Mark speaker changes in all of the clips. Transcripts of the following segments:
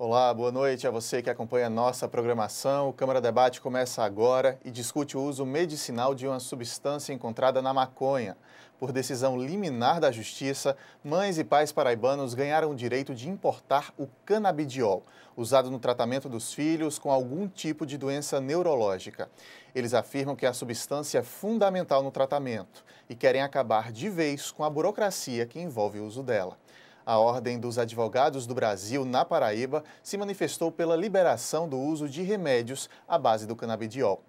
Speaker 1: Olá, boa noite a você que acompanha a nossa programação. O Câmara Debate começa agora e discute o uso medicinal de uma substância encontrada na maconha. Por decisão liminar da Justiça, mães e pais paraibanos ganharam o direito de importar o canabidiol, usado no tratamento dos filhos com algum tipo de doença neurológica. Eles afirmam que a substância é fundamental no tratamento e querem acabar de vez com a burocracia que envolve o uso dela. A Ordem dos Advogados do Brasil, na Paraíba, se manifestou pela liberação do uso de remédios à base do canabidiol.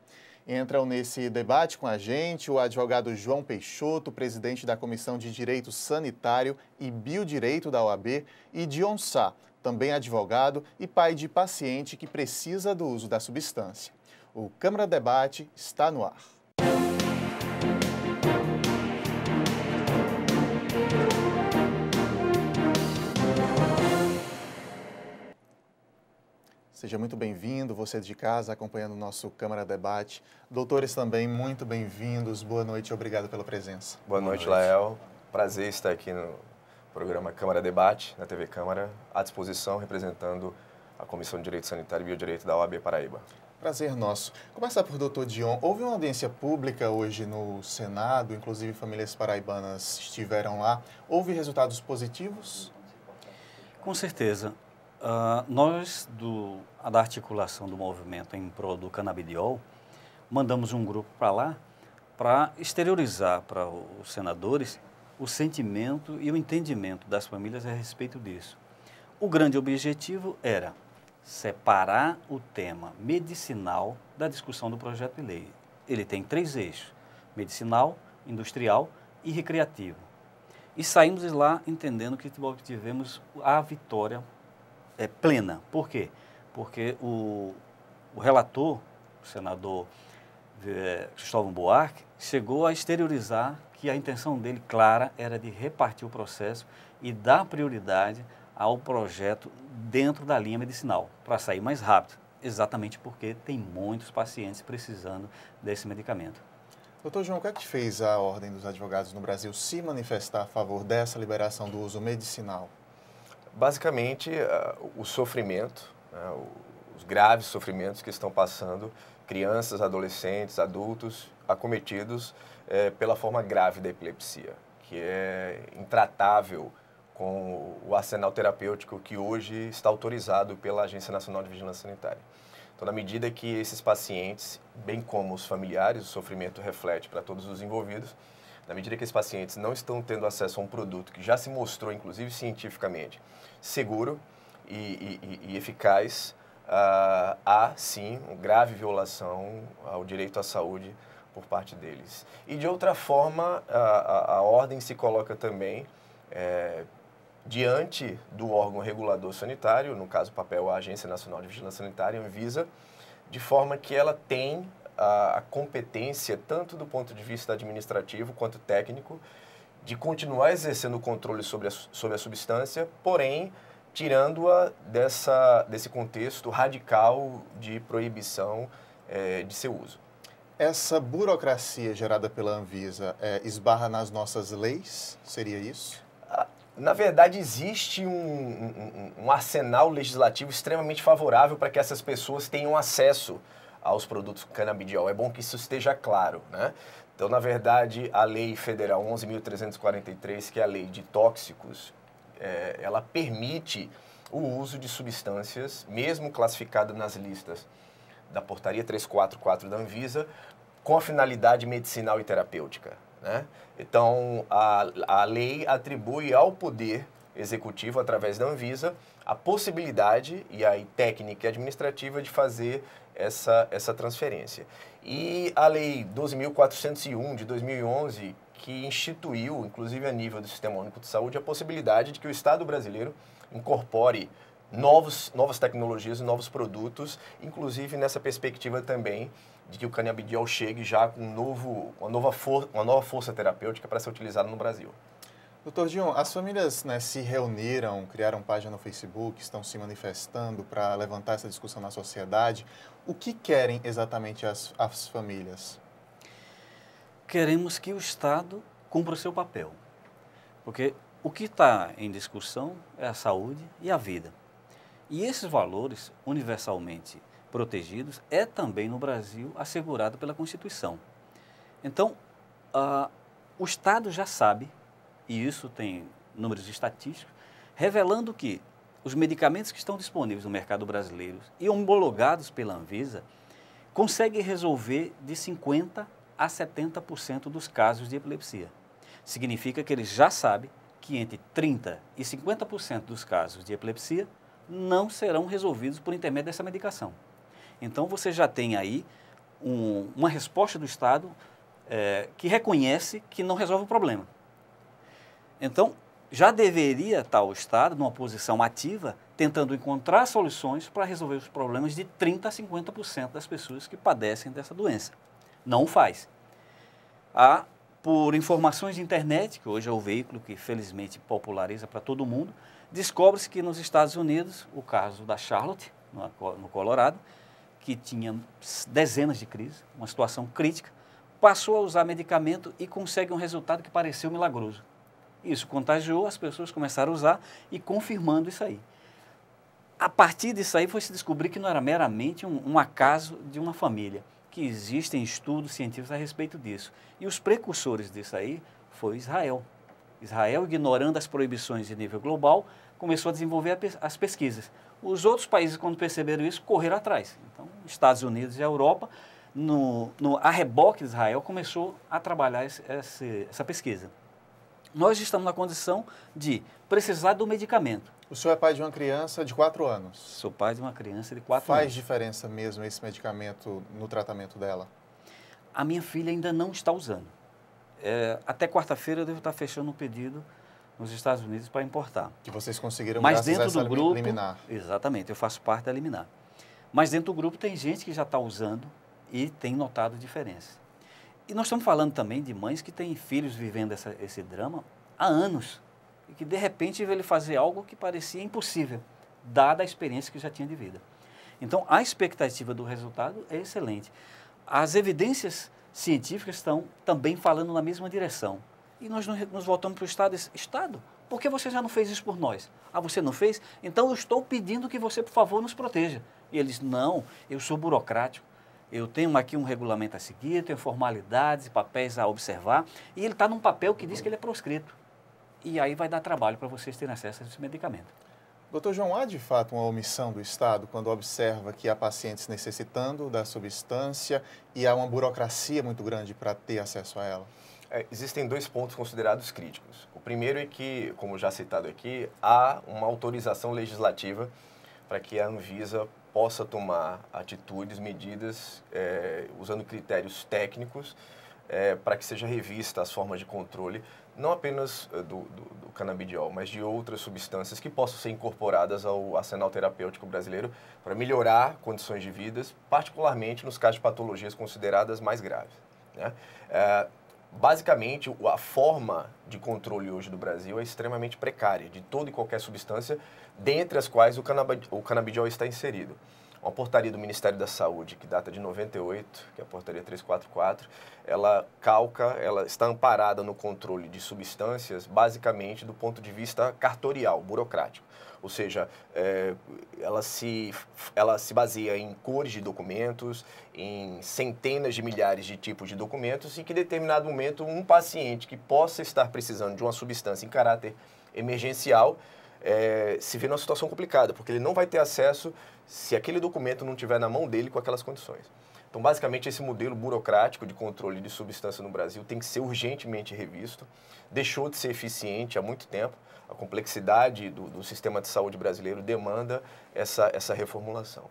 Speaker 1: Entram nesse debate com a gente o advogado João Peixoto, presidente da Comissão de Direito Sanitário e Biodireito da OAB, e Dion Sá, também advogado e pai de paciente que precisa do uso da substância. O Câmara Debate está no ar. Seja muito bem-vindo, você de casa, acompanhando o nosso Câmara Debate. Doutores também, muito bem-vindos. Boa noite e obrigado pela presença.
Speaker 2: Boa noite, Lael. Prazer estar aqui no programa Câmara Debate, na TV Câmara, à disposição, representando a Comissão de Direito Sanitário e Biodireito da OAB Paraíba.
Speaker 1: Prazer nosso. Começar por doutor Dion. Houve uma audiência pública hoje no Senado, inclusive famílias paraibanas estiveram lá. Houve resultados positivos?
Speaker 3: Com certeza. Nós, da articulação do movimento em prol do canabidiol, mandamos um grupo para lá para exteriorizar para os senadores o sentimento e o entendimento das famílias a respeito disso. O grande objetivo era separar o tema medicinal da discussão do projeto de lei. Ele tem 3 eixos: medicinal, industrial e recreativo. E saímos de lá entendendo que tivemos a vitória plena. Por quê? Porque o relator, o senador Cristóvão Buarque, chegou a exteriorizar que a intenção dele, clara, era de repartir o processo e dar prioridade ao projeto dentro da linha medicinal, para sair mais rápido, exatamente porque tem muitos pacientes precisando desse medicamento.
Speaker 1: Doutor João, o que é que fez a Ordem dos Advogados no Brasil se manifestar a favor dessa liberação do uso medicinal?
Speaker 2: Basicamente, o sofrimento, os graves sofrimentos que estão passando crianças, adolescentes, adultos acometidos pela forma grave da epilepsia, que é intratável com o arsenal terapêutico que hoje está autorizado pela Agência Nacional de Vigilância Sanitária. Então, na medida que esses pacientes, bem como os familiares, o sofrimento reflete para todos os envolvidos, na medida que esses pacientes não estão tendo acesso a um produto que já se mostrou, inclusive cientificamente, seguro e eficaz, há sim uma grave violação ao direito à saúde por parte deles. E de outra forma, a ordem se coloca também diante do órgão regulador sanitário, no caso o papel a Agência Nacional de Vigilância Sanitária, Anvisa, de forma que ela tem a competência, tanto do ponto de vista administrativo quanto técnico, de continuar exercendo o controle sobre a substância, porém, tirando-a desse contexto radical de proibição de seu uso.
Speaker 1: Essa burocracia gerada pela Anvisa esbarra nas nossas leis? Seria isso?
Speaker 2: Na verdade, existe um arsenal legislativo extremamente favorável para que essas pessoas tenham acesso aos produtos com canabidiol. É bom que isso esteja claro, né? Então, na verdade, a Lei Federal 11.343, que é a Lei de Tóxicos, ela permite o uso de substâncias, mesmo classificadas nas listas da Portaria 344 da Anvisa, com a finalidade medicinal e terapêutica, né? Então, a lei atribui ao Poder Executivo, através da Anvisa, a possibilidade, e aí técnica e administrativa, de fazer essa transferência. E a Lei 12.401, de 2011, que instituiu, inclusive a nível do Sistema Único de Saúde, a possibilidade de que o Estado brasileiro incorpore novas tecnologias e novos produtos, inclusive nessa perspectiva também de que o canabidiol chegue já com uma nova força terapêutica para ser utilizada no Brasil.
Speaker 1: Doutor Dion, as famílias se reuniram, criaram página no Facebook, estão se manifestando para levantar essa discussão na sociedade. O que querem exatamente as famílias?
Speaker 3: Queremos que o Estado cumpra o seu papel, porque o que está em discussão é a saúde e a vida. E esses valores, universalmente protegidos, é também no Brasil assegurado pela Constituição. Então, o Estado já sabe, e isso tem números estatísticos, revelando que os medicamentos que estão disponíveis no mercado brasileiro e homologados pela Anvisa conseguem resolver de 50% a 70% dos casos de epilepsia. Significa que eles já sabem que entre 30% e 50% dos casos de epilepsia não serão resolvidos por intermédio dessa medicação. Então, você já tem aí uma resposta do Estado que reconhece que não resolve o problema. Então, já deveria estar o Estado numa posição ativa, tentando encontrar soluções para resolver os problemas de 30% a 50% das pessoas que padecem dessa doença. Não o faz. Por informações de internet, que hoje é o veículo que felizmente populariza para todo mundo, descobre-se que nos Estados Unidos, o caso da Charlotte, no Colorado, que tinha dezenas de crises, uma situação crítica, passou a usar medicamento e consegue um resultado que pareceu milagroso. Isso contagiou, as pessoas começaram a usar e confirmando isso aí. A partir disso aí foi se descobrir que não era meramente um acaso de uma família, que existem estudos científicos a respeito disso. E os precursores disso aí foi Israel. Israel, ignorando as proibições de nível global, começou a desenvolver as pesquisas. Os outros países, quando perceberam isso, correram atrás. Então, Estados Unidos e a Europa, a reboque de Israel, começou a trabalhar essa pesquisa. Nós estamos na condição de precisar do medicamento.
Speaker 1: O senhor é pai de uma criança de 4 anos.
Speaker 3: Sou pai de uma criança de 4 anos.
Speaker 1: Faz diferença mesmo esse medicamento no tratamento dela?
Speaker 3: A minha filha ainda não está usando. Até quarta-feira eu devo estar fechando um pedido nos Estados Unidos para importar.
Speaker 1: Que vocês conseguiram
Speaker 3: Mas
Speaker 1: graças
Speaker 3: dentro
Speaker 1: a essa
Speaker 3: do grupo,
Speaker 1: liminar.
Speaker 3: Exatamente, eu faço parte da liminar. Mas dentro do grupo tem gente que já está usando e tem notado diferença. E nós estamos falando também de mães que têm filhos vivendo esse drama há anos. E que, de repente, vê ele fazer algo que parecia impossível, dada a experiência que já tinha de vida. Então, a expectativa do resultado é excelente. As evidências científicas estão também falando na mesma direção. E nós nos voltamos para o Estado e disse, Estado, por que você já não fez isso por nós? Ah, você não fez? Então, eu estou pedindo que você, por favor, nos proteja. E ele disse, não, eu sou burocrático. Eu tenho aqui um regulamento a seguir, tenho formalidades e papéis a observar, e ele está num papel que diz que ele é proscrito. E aí vai dar trabalho para vocês terem acesso a esse medicamento.
Speaker 1: Doutor João, há de fato uma omissão do Estado quando observa que há pacientes necessitando da substância e há uma burocracia muito grande para ter acesso a ela?
Speaker 2: Existem 2 pontos considerados críticos. O primeiro é que, como já citado aqui, há uma autorização legislativa para que a Anvisa possa tomar atitudes, medidas, usando critérios técnicos, para que seja revista as formas de controle, não apenas do canabidiol, mas de outras substâncias que possam ser incorporadas ao arsenal terapêutico brasileiro para melhorar condições de vida, particularmente nos casos de patologias consideradas mais graves, né? Basicamente, a forma de controle hoje do Brasil é extremamente precária, de toda e qualquer substância, dentre as quais o canabidiol está inserido. Uma portaria do Ministério da Saúde, que data de 98, que é a portaria 344, ela está amparada no controle de substâncias, basicamente do ponto de vista cartorial, burocrático. Ou seja, ela se baseia em cores de documentos, em centenas de milhares de tipos de documentos e que, em determinado momento, um paciente que possa estar precisando de uma substância em caráter emergencial se vê numa situação complicada, porque ele não vai ter acesso se aquele documento não estiver na mão dele com aquelas condições. Então, basicamente, esse modelo burocrático de controle de substância no Brasil tem que ser urgentemente revisto. Deixou de ser eficiente há muito tempo. A complexidade do sistema de saúde brasileiro demanda essa reformulação.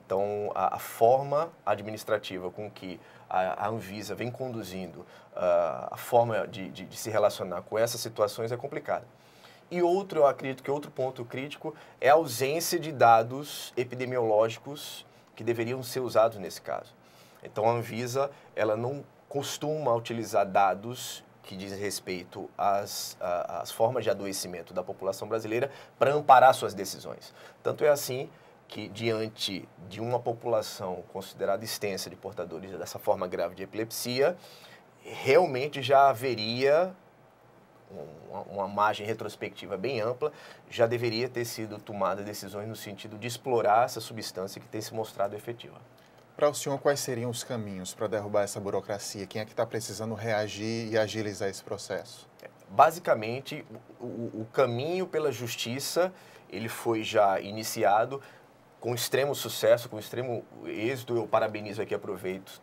Speaker 2: Então, a forma administrativa com que a Anvisa vem conduzindo a forma de se relacionar com essas situações é complicada. E eu acredito que outro ponto crítico é a ausência de dados epidemiológicos que deveriam ser usados nesse caso. Então, a Anvisa, ela não costuma utilizar dados que dizem respeito às formas de adoecimento da população brasileira para amparar suas decisões. Tanto é assim que, diante de uma população considerada extensa de portadores dessa forma grave de epilepsia, realmente já haveria uma margem retrospectiva bem ampla, já deveria ter sido tomada decisões no sentido de explorar essa substância que tem se mostrado efetiva.
Speaker 1: Para o senhor, quais seriam os caminhos para derrubar essa burocracia? Quem é que está precisando reagir e agilizar esse processo?
Speaker 2: Basicamente, o caminho pela justiça, ele foi já iniciado com extremo sucesso, com extremo êxito. Eu parabenizo aqui, aproveito,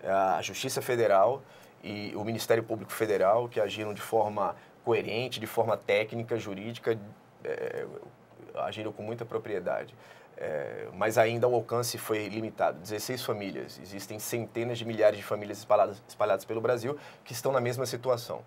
Speaker 2: a Justiça Federal e o Ministério Público Federal, que agiram de forma coerente, de forma técnica, jurídica, agiram com muita propriedade. Mas ainda o alcance foi limitado. 16 famílias, existem centenas de milhares de famílias espalhadas pelo Brasil que estão na mesma situação.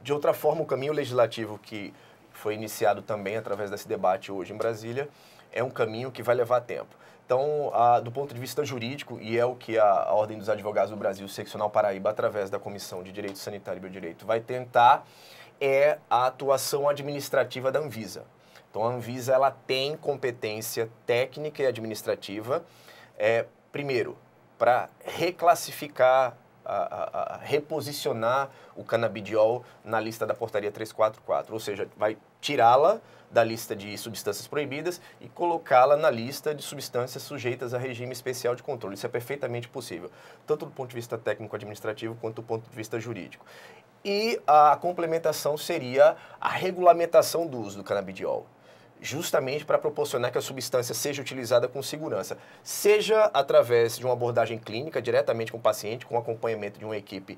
Speaker 2: De outra forma, o caminho legislativo que foi iniciado também através desse debate hoje em Brasília é um caminho que vai levar tempo. Então, do ponto de vista jurídico, e é o que a Ordem dos Advogados do Brasil, Seccional Paraíba, através da Comissão de Direito Sanitário e Biodireito, vai tentar, é a atuação administrativa da Anvisa. Então, a Anvisa ela tem competência técnica e administrativa, primeiro, para reclassificar, reposicionar o canabidiol na lista da portaria 344, ou seja, vai tirá-la da lista de substâncias proibidas e colocá-la na lista de substâncias sujeitas a regime especial de controle. Isso é perfeitamente possível, tanto do ponto de vista técnico-administrativo quanto do ponto de vista jurídico. E a complementação seria a regulamentação do uso do canabidiol, justamente para proporcionar que a substância seja utilizada com segurança, seja através de uma abordagem clínica, diretamente com o paciente, com acompanhamento de uma equipe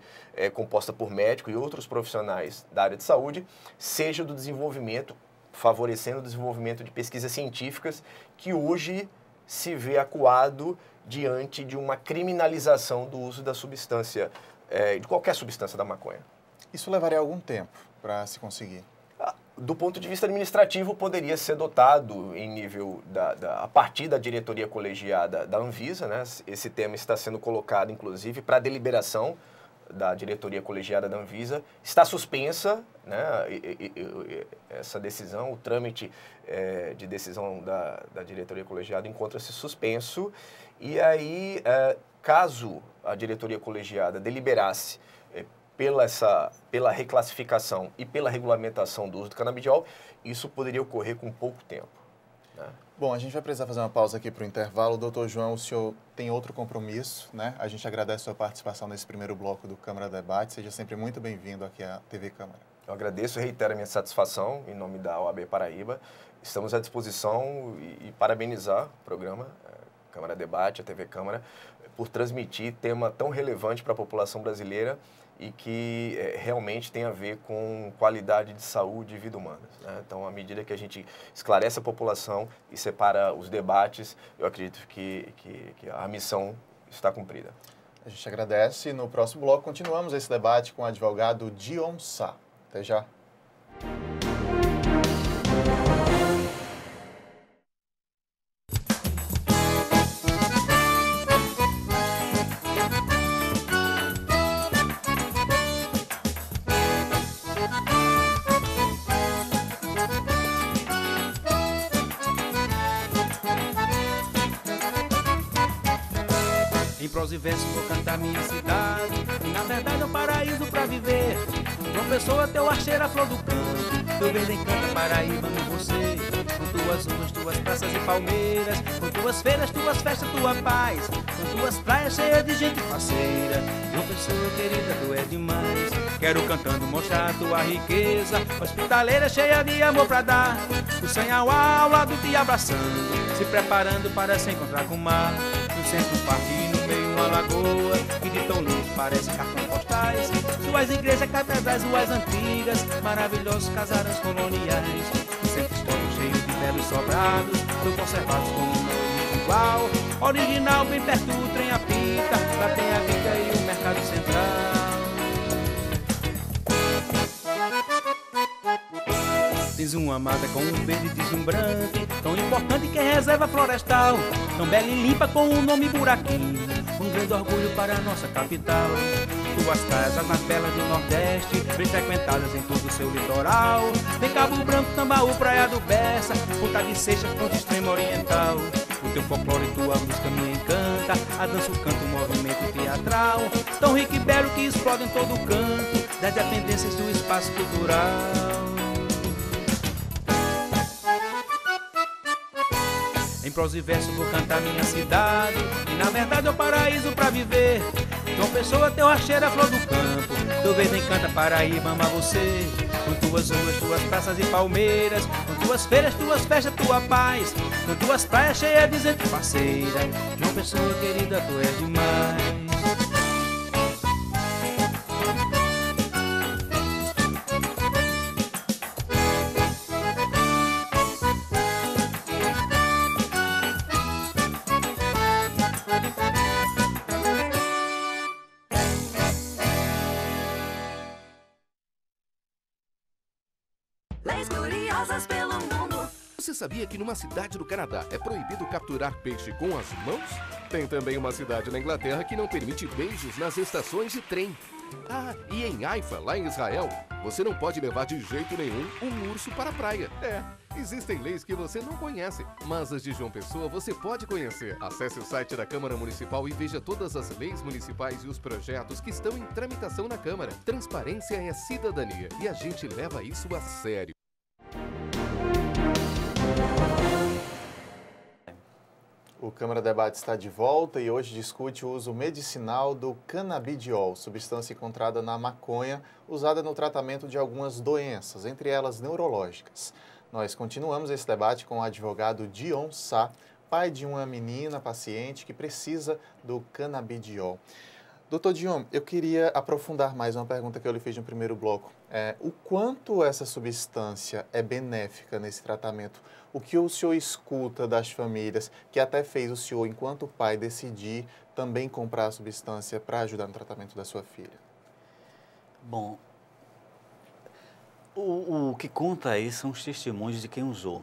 Speaker 2: composta por médico e outros profissionais da área de saúde, seja do desenvolvimento, favorecendo o desenvolvimento de pesquisas científicas que hoje se vê acuado diante de uma criminalização do uso da substância, de qualquer substância da maconha.
Speaker 1: Isso levaria algum tempo para se conseguir?
Speaker 2: Do ponto de vista administrativo, poderia ser dotado em nível a partir da diretoria colegiada da Anvisa, né? Esse tema está sendo colocado, inclusive, para deliberação da diretoria colegiada da Anvisa. Está suspensa, né, essa decisão, o trâmite de decisão da diretoria colegiada encontra-se suspenso. E aí, caso a diretoria colegiada deliberasse pela reclassificação e pela regulamentação do uso do canabidiol, isso poderia ocorrer com pouco tempo, né?
Speaker 1: Bom, a gente vai precisar fazer uma pausa aqui para o intervalo. Doutor João, o senhor tem outro compromisso, né? A gente agradece a sua participação nesse primeiro bloco do Câmara Debate. Seja sempre muito bem-vindo aqui à TV Câmara.
Speaker 2: Eu agradeço e reitero a minha satisfação em nome da OAB Paraíba. Estamos à disposição e parabenizar o programa Câmara Debate, a TV Câmara, por transmitir tema tão relevante para a população brasileira e que realmente tem a ver com qualidade de saúde e vida humana, né? Então, à medida que a gente esclarece a população e separa os debates, eu acredito que a missão está cumprida.
Speaker 1: A gente agradece. No próximo bloco, continuamos esse debate com o advogado Dion Sá. Até já.
Speaker 4: Em prosa e verso vou cantar minha cidade, e na verdade é um paraíso pra viver. João Pessoa, teu archeiro, a flor do campo, teu verde encanta Paraíba amo você. Com tuas ruas, tuas praças e palmeiras, com tuas feiras, tuas festas, tua paz, com tuas praias cheias de gente faceira. João Pessoa, querida, tu é demais. Quero cantando mostrar tua riqueza, hospitaleira cheia de amor pra dar. O Sanhauá ao lado te abraçando, se preparando para se encontrar com o mar. No centro do parque, uma lagoa que de tão longe parece cartões postais. Suas igrejas, catedrais, ruas antigas, maravilhosos casarões coloniais. Sempre estão cheios de belos sobrados, tão conservados como não igual. Original, bem perto do trem apita, lá tem a Bica e o Mercado Central. Tens uma mata com um verde deslumbrante, tão importante que é reserva florestal, tão bela e limpa com o nome Buraquinho, um grande orgulho para a nossa capital. Tuas casas nas belas do Nordeste, bem frequentadas em todo o seu litoral. Tem Cabo Branco, Tambaú, Praia do Bessa, Ponta de Seixas, ponto extremo oriental. O teu folclore e tua música me encanta, a dança, o canto, o movimento teatral, tão rico e belo que explode em todo canto. das dependências do espaço cultural. Em prosa e verso vou cantar minha cidade, e na verdade é o paraíso pra viver. João Pessoa, teu Riachuelo, a flor do campo, teu verde encanta Paraíba, ama você. Com tuas ruas, tuas praças e palmeiras, com tuas feiras, tuas festas, tua paz, com tuas praias cheias de gente parceira. João Pessoa, querida, tu és demais.
Speaker 5: Leis curiosas pelo mundo.
Speaker 6: Você sabia que numa cidade do Canadá é proibido capturar peixe com as mãos? Tem também uma cidade na Inglaterra que não permite beijos nas estações de trem. Ah, e em Haifa, lá em Israel, você não pode levar de jeito nenhum um urso para a praia. Existem leis que você não conhece, mas as de João Pessoa você pode conhecer. Acesse o site da Câmara Municipal e veja todas as leis municipais e os projetos que estão em tramitação na Câmara. Transparência é cidadania e a gente leva isso a sério.
Speaker 1: O Câmara Debate está de volta e hoje discute o uso medicinal do canabidiol, substância encontrada na maconha, usada no tratamento de algumas doenças, entre elas neurológicas. Nós continuamos esse debate com o advogado Dion Sá, pai de uma menina paciente que precisa do canabidiol. Doutor Dion, eu queria aprofundar mais uma pergunta que eu lhe fiz no primeiro bloco. O quanto essa substância é benéfica nesse tratamento? O que o senhor escuta das famílias que até fez o senhor, enquanto pai, decidir também comprar a substância para ajudar no tratamento da sua filha?
Speaker 3: Bom, o que conta aí são os testemunhos de quem usou.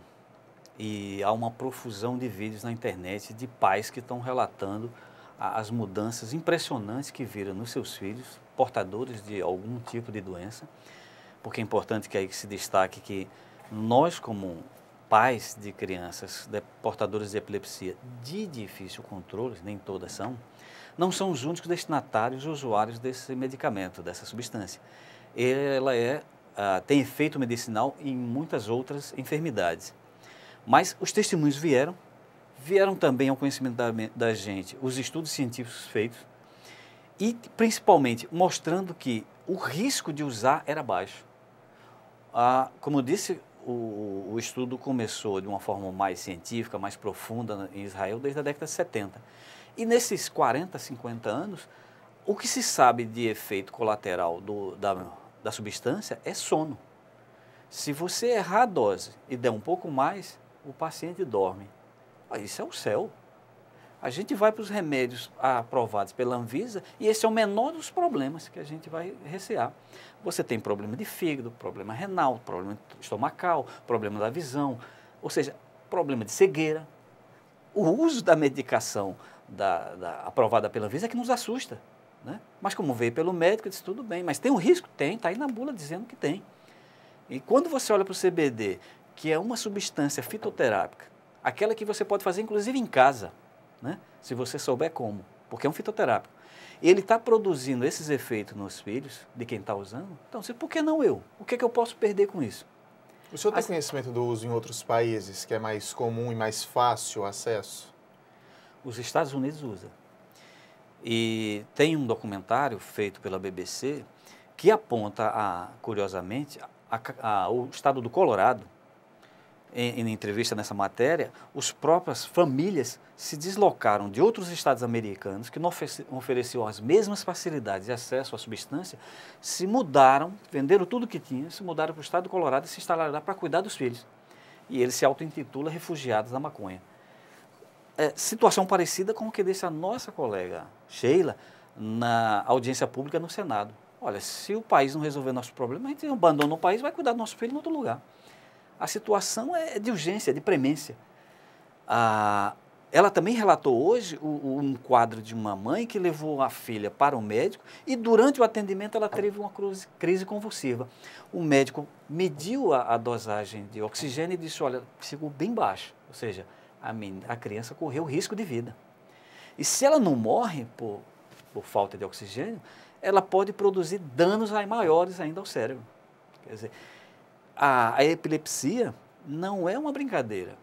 Speaker 3: E há uma profusão de vídeos na internet de pais que estão relatando as mudanças impressionantes que viram nos seus filhos, portadores de algum tipo de doença, porque é importante que aí se destaque que nós, como pais de crianças portadoras de epilepsia de difícil controle, nem todas são, não são os únicos destinatários usuários desse medicamento, dessa substância. Ela tem efeito medicinal em muitas outras enfermidades. Mas os testemunhos vieram também ao conhecimento da gente os estudos científicos feitos e, principalmente, mostrando que o risco de usar era baixo. Como eu disse, o estudo começou de uma forma mais científica, mais profunda em Israel desde a década de 70. E nesses 40, 50 anos, o que se sabe de efeito colateral da substância é sono. Se você errar a dose e der um pouco mais, o paciente dorme. Isso é o céu. A gente vai para os remédios aprovados pela Anvisa e esse é o menor dos problemas que a gente vai recear. Você tem problema de fígado, problema renal, problema estomacal, problema da visão, ou seja, problema de cegueira. O uso da medicação aprovada pela Anvisa é que nos assusta, né? Mas como veio pelo médico, eu disse, tudo bem, mas tem um risco? Tem, está aí na bula dizendo que tem. E quando você olha para o CBD, que é uma substância fitoterápica, aquela que você pode fazer inclusive em casa, né? Se você souber como, porque é um fitoterápico. Ele está produzindo esses efeitos nos filhos de quem está usando, então por que não eu? O que é que eu posso perder com isso?
Speaker 1: O senhor tem conhecimento do uso em outros países, que é mais comum e mais fácil o acesso?
Speaker 3: Os Estados Unidos usam. E tem um documentário feito pela BBC que aponta, curiosamente, o estado do Colorado. Em entrevista nessa matéria, as próprias famílias se deslocaram de outros estados americanos que não ofereciam as mesmas facilidades de acesso à substância, se mudaram, venderam tudo que tinham, se mudaram para o estado do Colorado e se instalaram lá para cuidar dos filhos. E eles se auto-intitulam refugiados da maconha. Situação parecida com o que disse a nossa colega Sheila na audiência pública no Senado. Olha, se o país não resolver nosso problema, a gente abandona o país e vai cuidar do nosso filho em outro lugar. A situação é de urgência, de premência. Ela também relatou hoje um quadro de uma mãe que levou a filha para o médico e durante o atendimento ela teve uma crise convulsiva. O médico mediu a dosagem de oxigênio e disse, olha, ficou bem baixo, ou seja, a criança correu risco de vida. E se ela não morre por falta de oxigênio, ela pode produzir danos maiores ainda ao cérebro. Quer dizer, a epilepsia não é uma brincadeira.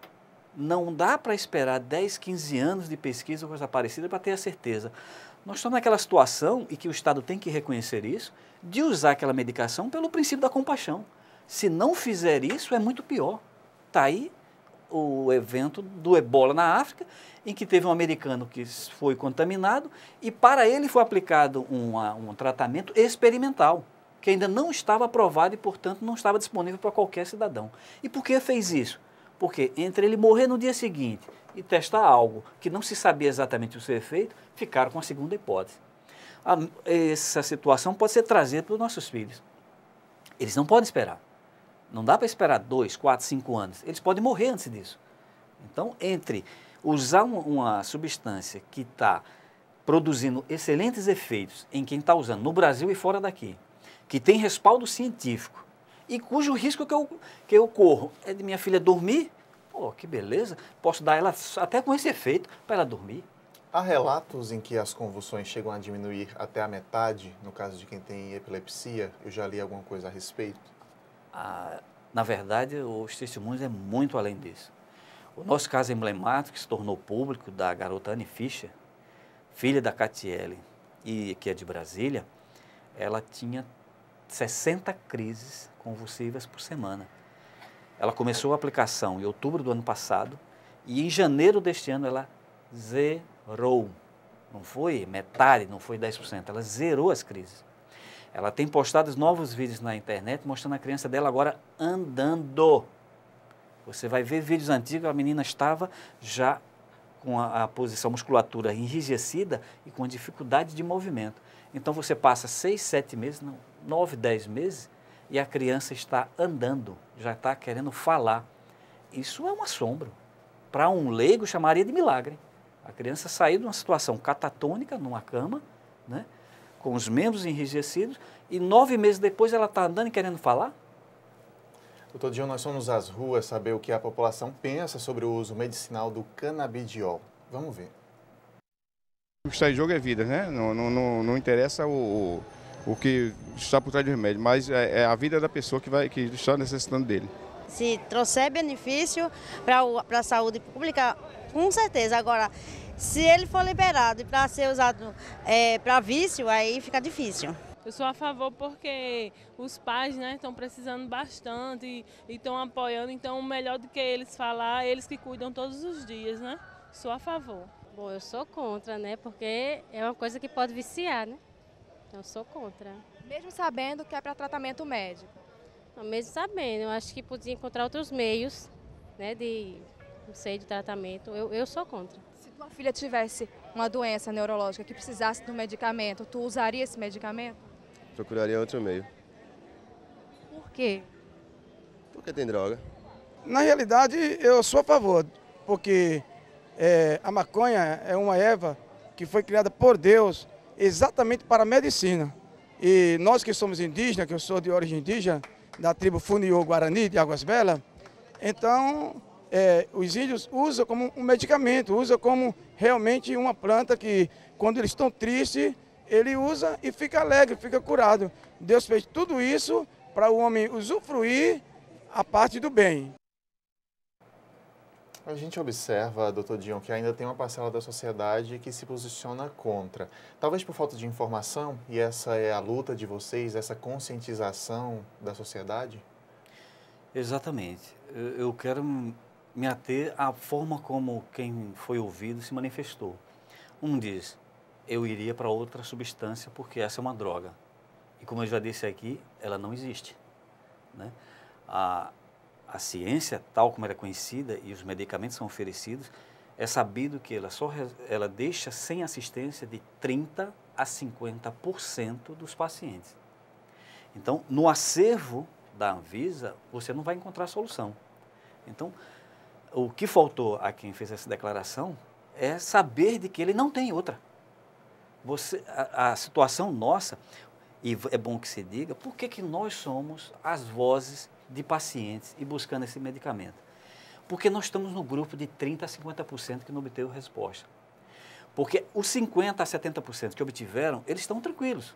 Speaker 3: Não dá para esperar 10, 15 anos de pesquisa ou coisa parecida para ter a certeza. Nós estamos naquela situação, e que o Estado tem que reconhecer isso, de usar aquela medicação pelo princípio da compaixão. Se não fizer isso, é muito pior. Está aí o evento do ebola na África, em que teve um americano que foi contaminado e para ele foi aplicado um tratamento experimental, que ainda não estava aprovado e, portanto, não estava disponível para qualquer cidadão. E por que fez isso? Porque entre ele morrer no dia seguinte e testar algo que não se sabia exatamente o seu efeito, ficaram com a segunda hipótese. Essa situação pode ser trazida para os nossos filhos. Eles não podem esperar. Não dá para esperar 2, 4, 5 anos. Eles podem morrer antes disso. Então, entre usar uma substância que está produzindo excelentes efeitos em quem está usando, no Brasil e fora daqui, que tem respaldo científico e cujo risco que eu corro é de minha filha dormir, pô, que beleza, posso dar ela até com esse efeito para ela dormir.
Speaker 1: Há relatos em que as convulsões chegam a diminuir até a metade, no caso de quem tem epilepsia? Eu já li alguma coisa a respeito.
Speaker 3: Na verdade, os testemunhos é muito além disso. O nosso caso emblemático, que se tornou público, da garota Anne Fischer, filha da Catiele, e que é de Brasília, ela tinha 60 crises convulsivas por semana. Ela começou a aplicação em outubro do ano passado e em janeiro deste ano ela zerou. Não foi metade, não foi 10%, ela zerou as crises. Ela tem postado novos vídeos na internet mostrando a criança dela agora andando. Você vai ver vídeos antigos, a menina estava já com a posição, musculatura enrijecida e com dificuldade de movimento. Então você passa 6, 7 meses, 9, 10 meses e a criança está andando, já está querendo falar. Isso é um assombro. Para um leigo, chamaria de milagre. A criança saiu de uma situação catatônica, numa cama, né, com os membros enrijecidos, e 9 meses depois ela está andando e querendo falar?
Speaker 1: Doutor Dion, nós fomos às ruas saber o que a população pensa sobre o uso medicinal do canabidiol. Vamos ver.
Speaker 7: O que está em jogo é vida, né? Não interessa o que está por trás do remédio, mas é a vida da pessoa que está necessitando dele.
Speaker 8: Se trouxer benefício para a saúde pública, com certeza. Agora, se ele for liberado para ser usado para vício, aí fica difícil.
Speaker 9: Eu sou a favor porque os pais, né, estão precisando bastante e estão apoiando, então melhor do que eles falar, eles que cuidam todos os dias, né? Sou a favor.
Speaker 10: Bom, eu sou contra, né, porque é uma coisa que pode viciar, né? Então eu sou contra.
Speaker 11: Mesmo sabendo que é para tratamento médico?
Speaker 10: Não, mesmo sabendo, eu acho que podia encontrar outros meios, né, não sei, de tratamento. Eu sou contra.
Speaker 11: Se tua filha tivesse uma doença neurológica que precisasse de um medicamento, tu usaria esse medicamento?
Speaker 12: Procuraria outro meio.
Speaker 11: Por quê?
Speaker 12: Porque tem droga.
Speaker 13: Na realidade, eu sou a favor, porque a maconha é uma erva que foi criada por Deus exatamente para a medicina. E nós que somos indígenas, que eu sou de origem indígena, da tribo Funiô Guarani de Águas Belas, então os índios usam como um medicamento, usam como realmente uma planta que, quando eles estão tristes, ele usa e fica alegre, fica curado. Deus fez tudo isso para o homem usufruir a parte do bem.
Speaker 1: A gente observa, doutor Dion, que ainda tem uma parcela da sociedade que se posiciona contra. Talvez por falta de informação, e essa é a luta de vocês, essa conscientização da sociedade?
Speaker 3: Exatamente. Eu quero me ater à forma como quem foi ouvido se manifestou. Um diz, eu iria para outra substância porque essa é uma droga. E como eu já disse aqui, ela não existe, né? A ciência, tal como ela é conhecida e os medicamentos são oferecidos, é sabido que ela deixa sem assistência de 30% a 50% dos pacientes. Então, no acervo da Anvisa, você não vai encontrar solução. Então, o que faltou a quem fez essa declaração é saber de que ele não tem outra. A situação nossa, e é bom que se diga, por que nós somos as vozes de pacientes e buscando esse medicamento? Porque nós estamos no grupo de 30% a 50% que não obteve resposta. Porque os 50% a 70% que obtiveram, eles estão tranquilos.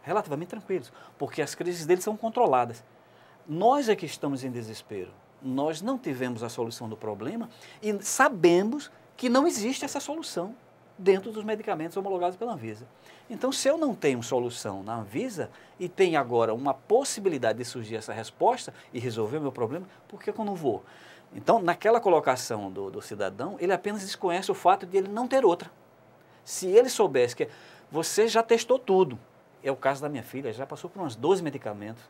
Speaker 3: relativamente tranquilos, porque as crises deles são controladas. Nós é que estamos em desespero. Nós não tivemos a solução do problema e sabemos que não existe essa solução dentro dos medicamentos homologados pela Anvisa. Então, se eu não tenho solução na Anvisa e tem agora uma possibilidade de surgir essa resposta e resolver o meu problema, por que eu não vou? Então, naquela colocação do cidadão, ele apenas desconhece o fato de ele não ter outra. Se ele soubesse que você já testou tudo, é o caso da minha filha, já passou por uns 12 medicamentos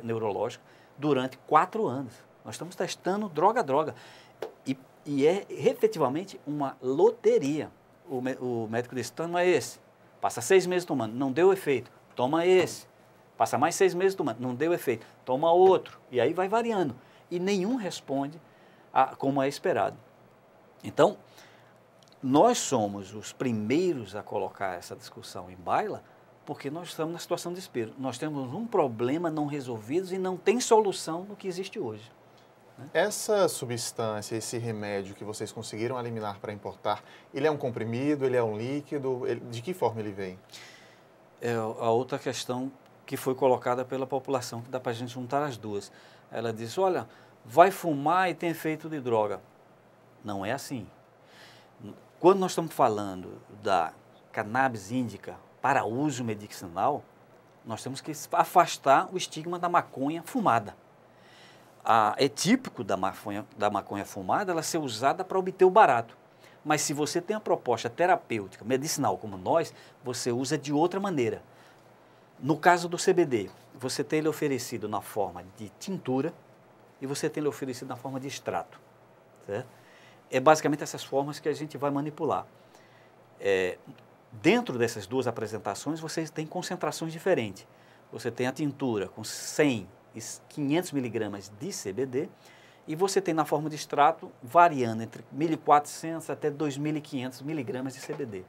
Speaker 3: neurológicos durante 4 anos. Nós estamos testando droga a droga. E é efetivamente uma loteria. O médico disse, toma esse. Passa 6 meses tomando, não deu efeito. Toma esse. Passa mais 6 meses tomando, não deu efeito. Toma outro. E aí vai variando. E nenhum responde como é esperado. Então, nós somos os primeiros a colocar essa discussão em baila, porque nós estamos na situação de desespero. Nós temos um problema não resolvido e não tem solução no que existe hoje.
Speaker 1: Essa substância, esse remédio que vocês conseguiram eliminar para importar, ele é um comprimido, ele é um líquido? De que forma ele vem?
Speaker 3: É a outra questão que foi colocada pela população, que dá para a gente juntar as duas. Ela diz, olha, vai fumar e tem efeito de droga. Não é assim. Quando nós estamos falando da cannabis índica para uso medicinal, nós temos que afastar o estigma da maconha fumada. É típico da maconha fumada ela ser usada para obter o barato. Mas se você tem a proposta terapêutica, medicinal como nós, você usa de outra maneira. No caso do CBD, você tem ele oferecido na forma de tintura e você tem ele oferecido na forma de extrato. Certo? É basicamente essas formas que a gente vai manipular. Dentro dessas duas apresentações, você tem concentrações diferentes. Você tem a tintura com 100 e 500 miligramas de CBD e você tem na forma de extrato variando entre 1.400 até 2.500 miligramas de CBD.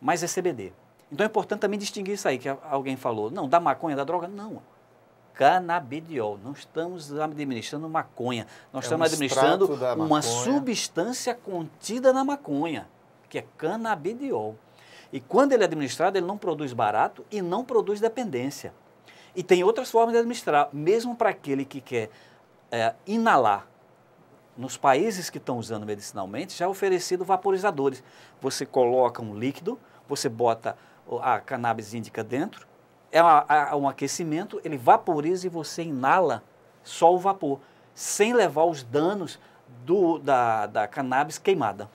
Speaker 3: Mas é CBD. Então é importante também distinguir isso aí, que alguém falou, não, da maconha, da droga, não. Canabidiol, não estamos administrando maconha, nós estamos administrando uma substância contida na maconha, que é canabidiol. E quando ele é administrado, ele não produz barato e não produz dependência. E tem outras formas de administrar, mesmo para aquele que quer inalar. Nos países que estão usando medicinalmente, já é oferecido vaporizadores. Você coloca um líquido, você bota a cannabis índica dentro, um aquecimento, ele vaporiza e você inala só o vapor, sem levar os danos da cannabis queimada.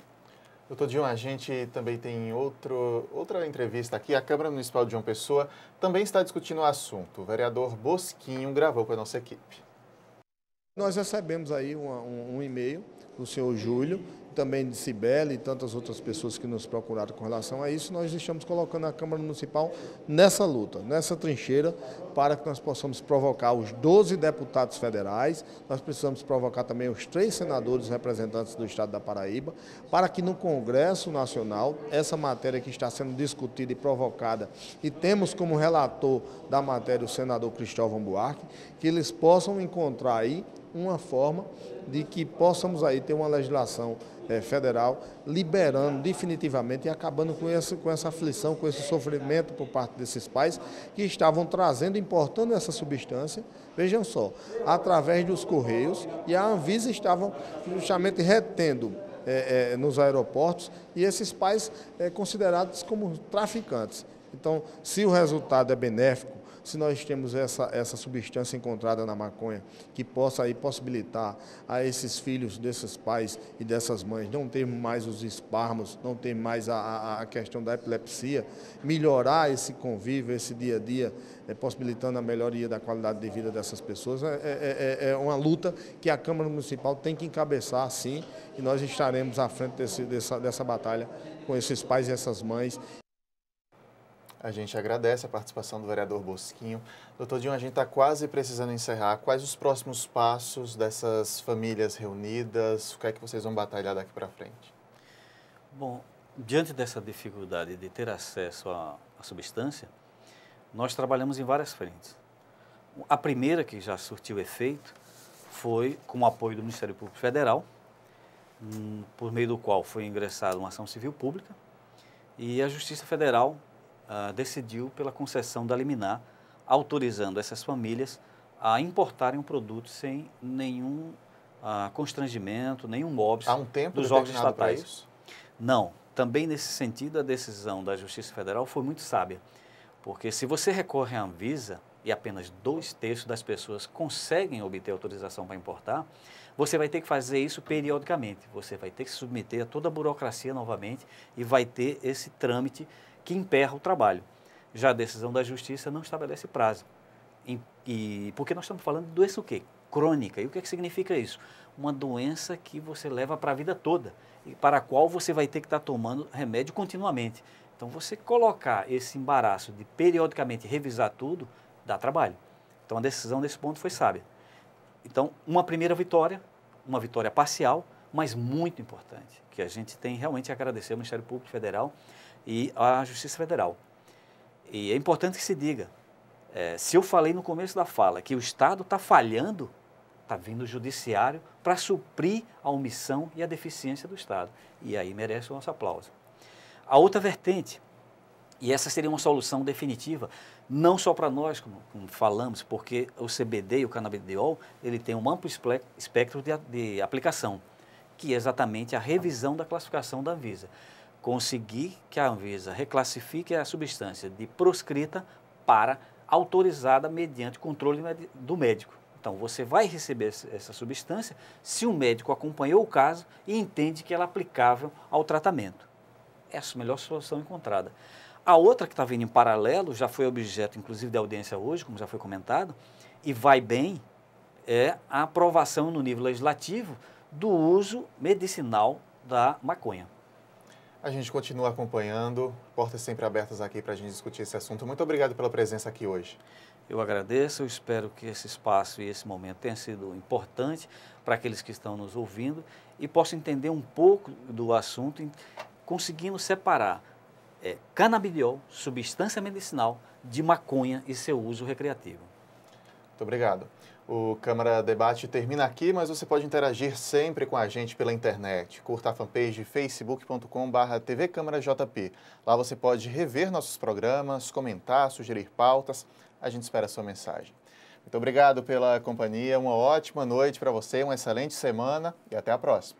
Speaker 1: Doutor Dion, a gente também tem outra entrevista aqui. A Câmara Municipal de João Pessoa também está discutindo o assunto. O vereador Bosquinho gravou com a nossa equipe.
Speaker 14: Nós recebemos aí um e-mail do senhor Júlio, também de Cibele e tantas outras pessoas que nos procuraram com relação a isso. Nós estamos colocando a Câmara Municipal nessa luta, nessa trincheira, para que nós possamos provocar os 12 deputados federais, nós precisamos provocar também os 3 senadores representantes do Estado da Paraíba, para que no Congresso Nacional, essa matéria que está sendo discutida e provocada, e temos como relator da matéria o senador Cristóvão Buarque, que eles possam encontrar aí uma forma de que possamos aí ter uma legislação federal liberando definitivamente e acabando com essa aflição, com esse sofrimento por parte desses pais que estavam trazendo, importando essa substância, vejam só, através dos Correios, e a Anvisa estava justamente retendo nos aeroportos e esses pais considerados como traficantes. Então, se o resultado é benéfico, se nós temos essa substância encontrada na maconha que possa aí possibilitar a esses filhos desses pais e dessas mães não ter mais os espasmos, não ter mais a questão da epilepsia, melhorar esse convívio, esse dia a dia, possibilitando a melhoria da qualidade de vida dessas pessoas, é uma luta que a Câmara Municipal tem que encabeçar, sim, e nós estaremos à frente dessa batalha com esses pais e essas mães.
Speaker 1: A gente agradece a participação do vereador Bosquinho. Doutor Dion, a gente está quase precisando encerrar. Quais os próximos passos dessas famílias reunidas? O que é que vocês vão batalhar daqui para frente?
Speaker 3: Bom, diante dessa dificuldade de ter acesso à substância, nós trabalhamos em várias frentes. A primeira, que já surtiu efeito, foi com o apoio do Ministério Público Federal, por meio do qual foi ingressada uma ação civil pública, e a Justiça Federal decidiu pela concessão da liminar, autorizando essas famílias a importarem um produto sem nenhum constrangimento, nenhum óbice
Speaker 1: há um tempo
Speaker 3: dos órgãos
Speaker 1: determinado para
Speaker 3: estatais.
Speaker 1: isso?
Speaker 3: Não. Também nesse sentido, a decisão da Justiça Federal foi muito sábia, porque se você recorre à Anvisa e apenas 2/3 das pessoas conseguem obter autorização para importar, você vai ter que fazer isso periodicamente, você vai ter que se submeter a toda a burocracia novamente e vai ter esse trâmite que emperra o trabalho. Já a decisão da Justiça não estabelece prazo, porque nós estamos falando de doença o quê? Crônica. E o que significa isso? Uma doença que você leva para a vida toda e para a qual você vai ter que estar tomando remédio continuamente. Então, você colocar esse embaraço de periodicamente revisar tudo, dá trabalho. Então, a decisão desse ponto foi sábia. Então, uma primeira vitória, uma vitória parcial, mas muito importante, que a gente tem realmente a agradecer ao Ministério Público Federal e à Justiça Federal. E é importante que se diga, se eu falei no começo da fala que o Estado está falhando, está vindo o Judiciário para suprir a omissão e a deficiência do Estado. E aí merece o nosso aplauso. A outra vertente, e essa seria uma solução definitiva, não só para nós, como falamos, porque o CBD e o canabidiol, ele tem um amplo espectro de aplicação, que é exatamente a revisão da classificação da Anvisa. Conseguir que a Anvisa reclassifique a substância de proscrita para autorizada mediante controle do médico. Então, você vai receber essa substância se o médico acompanhou o caso e entende que ela é aplicável ao tratamento. Essa é a melhor solução encontrada. A outra que está vindo em paralelo, já foi objeto inclusive de audiência hoje, como já foi comentado, e vai bem, é a aprovação no nível legislativo do uso medicinal da maconha.
Speaker 1: A gente continua acompanhando, portas sempre abertas aqui para a gente discutir esse assunto. Muito obrigado pela presença aqui hoje.
Speaker 3: Eu agradeço, eu espero que esse espaço e esse momento tenha sido importante para aqueles que estão nos ouvindo e possam entender um pouco do assunto, conseguindo separar canabidiol, substância medicinal, de maconha e seu uso recreativo.
Speaker 1: Muito obrigado. O Câmara Debate termina aqui, mas você pode interagir sempre com a gente pela internet. Curta a fanpage facebook.com/tvcâmarajp. Lá você pode rever nossos programas, comentar, sugerir pautas. A gente espera a sua mensagem. Muito obrigado pela companhia, uma ótima noite para você, uma excelente semana e até a próxima.